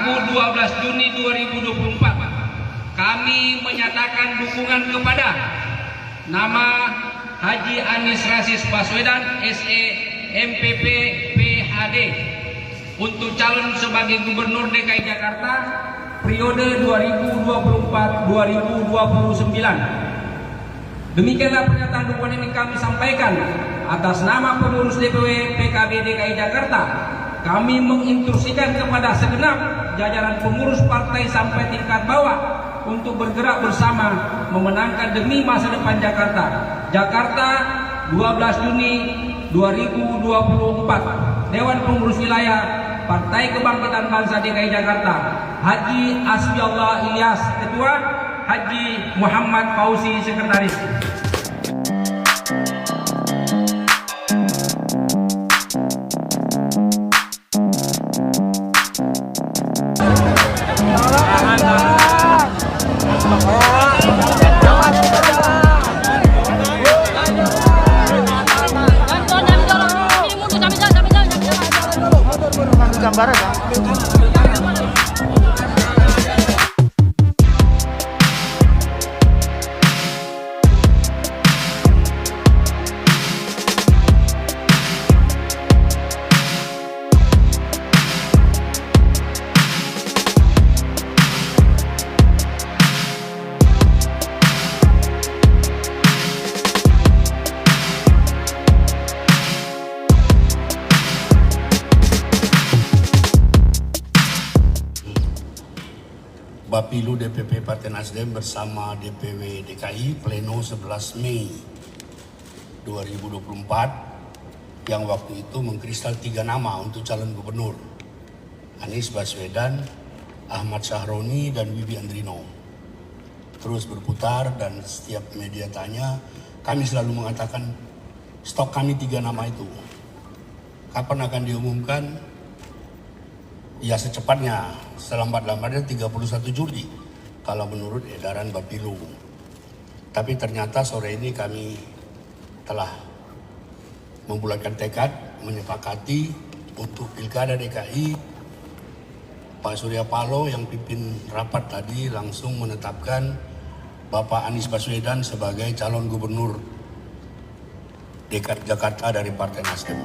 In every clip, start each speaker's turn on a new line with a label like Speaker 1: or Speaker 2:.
Speaker 1: Rabu 12 Juni 2024 kami menyatakan dukungan kepada nama Haji Anies Rashid Baswedan SE MPP PHD untuk calon sebagai Gubernur DKI Jakarta periode 2024-2029. Demikianlah pernyataan dukungan ini kami sampaikan atas nama pengurus DPW PKB DKI Jakarta. Kami menginstruksikan kepada segenap jajaran pengurus partai sampai tingkat bawah untuk bergerak bersama memenangkan demi masa depan Jakarta. Jakarta 12 Juni 2024. Dewan Pengurus Wilayah Partai Kebangkitan Bangsa DKI Jakarta, Haji Asfiallah Ilyas Ketua, Haji Muhammad Fauzi Sekretaris.
Speaker 2: Gambar ya.
Speaker 3: Bapilu DPP Partai Nasdem bersama DPW DKI Pleno 11 Mei 2024 yang waktu itu mengkristal 3 nama untuk calon gubernur, Anies Baswedan, Ahmad Syahroni, dan Bibi Andrino. Terus berputar dan setiap media tanya, kami selalu mengatakan stok kami 3 nama itu. Kapan akan diumumkan? Ya secepatnya, selambat-lambatnya 31 Juli kalau menurut edaran Bapilu. Tapi ternyata sore ini kami telah membulatkan tekad, menyepakati untuk Pilkada DKI. Pak Surya Paloh yang pimpin rapat tadi langsung menetapkan Bapak Anies Baswedan sebagai calon gubernur DKI Jakarta dari Partai Nasdem.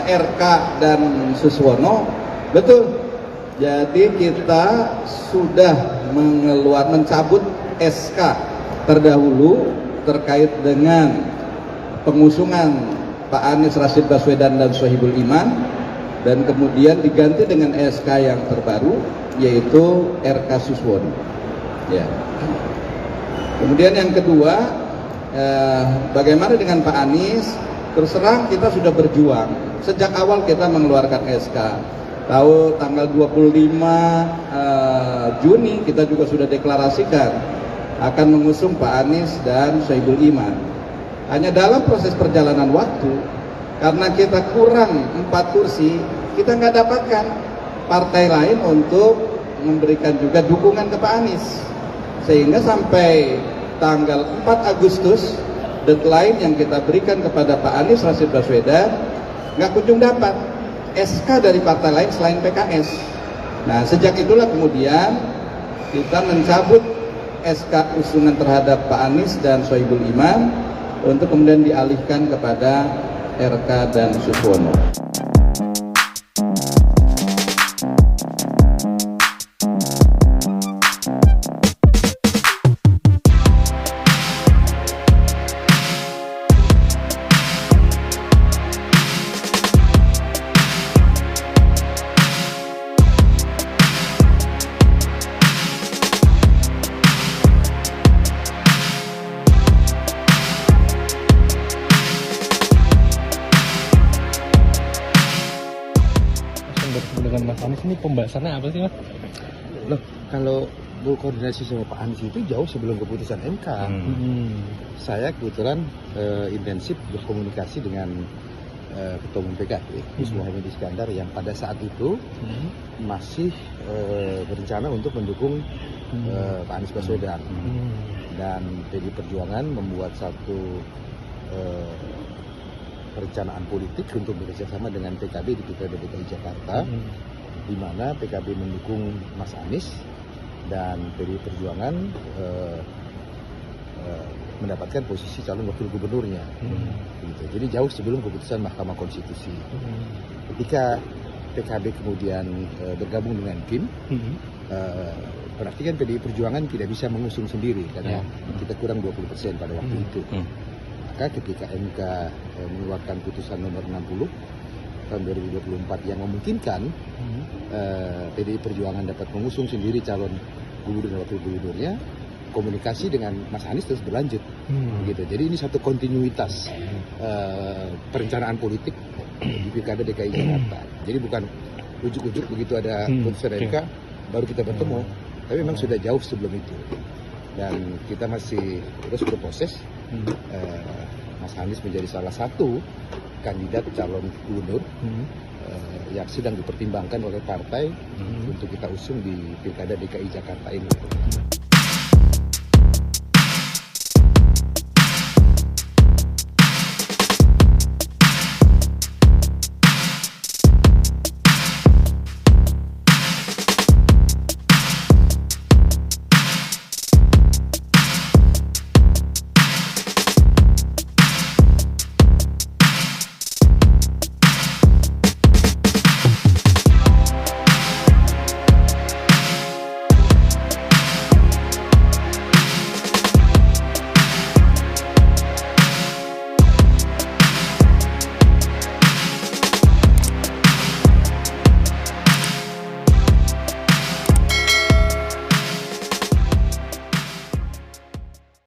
Speaker 4: RK dan Suswono, betul. Jadi kita sudah mencabut SK terdahulu terkait dengan pengusungan Pak Anies Rashid Baswedan dan Sohibul Iman, dan kemudian diganti dengan SK yang terbaru yaitu RK Suswono. Ya. Kemudian yang kedua, bagaimana dengan Pak Anies? Terus terang kita sudah berjuang sejak awal, kita mengeluarkan SK tahu tanggal 25 Juni kita juga sudah deklarasikan akan mengusung Pak Anies dan Sohibul Iman. Hanya dalam proses perjalanan waktu, karena kita kurang 4 kursi, kita nggak dapatkan partai lain untuk memberikan juga dukungan ke Pak Anies, sehingga sampai tanggal 4 Agustus deadline yang kita berikan kepada Pak Anies Rashid Baswedan nggak kunjung dapat SK dari partai lain selain PKS. Nah, sejak itulah kemudian kita mencabut SK usungan terhadap Pak Anies dan Sohibul Iman, untuk kemudian dialihkan kepada RK dan Supono.
Speaker 2: Dengan Mas Anies ini pembahasannya apa sih, Mas?
Speaker 5: Loh, kalau berkoordinasi sama Pak Anies itu jauh sebelum keputusan MK. Saya kebetulan intensif berkomunikasi dengan Ketua Umum PKB, Gus Muhaimin Iskandar, yang pada saat itu masih berencana untuk mendukung Pak Anies Baswedan. Dan PDI Perjuangan membuat satu perencanaan politik untuk bekerjasama dengan PKB di Pilkada DKI Jakarta, di mana PKB mendukung Mas Anies dan PDI Perjuangan mendapatkan posisi calon wakil gubernurnya. Gitu. Jadi jauh sebelum keputusan Mahkamah Konstitusi. Ketika PKB kemudian bergabung dengan KIM, berarti kan PDI Perjuangan tidak bisa mengusung sendiri karena kita kurang 20% pada waktu itu. Maka ketika MK mengeluarkan putusan nomor 60 tahun 2024 yang memungkinkan PDI Perjuangan dapat mengusung sendiri calon gubernur dan wakil gubernurnya, komunikasi dengan Mas Anies terus berlanjut. Gitu. Jadi ini satu kontinuitas perencanaan politik di Pilkada DKI Jakarta. Jadi bukan ujuk-ujuk begitu ada putusan MK baru kita bertemu, tapi memang sudah jauh sebelum itu. Dan kita masih terus berproses. Mas Anies menjadi salah satu kandidat calon gubernur yang sedang dipertimbangkan oleh partai untuk kita usung di Pilkada DKI Jakarta ini.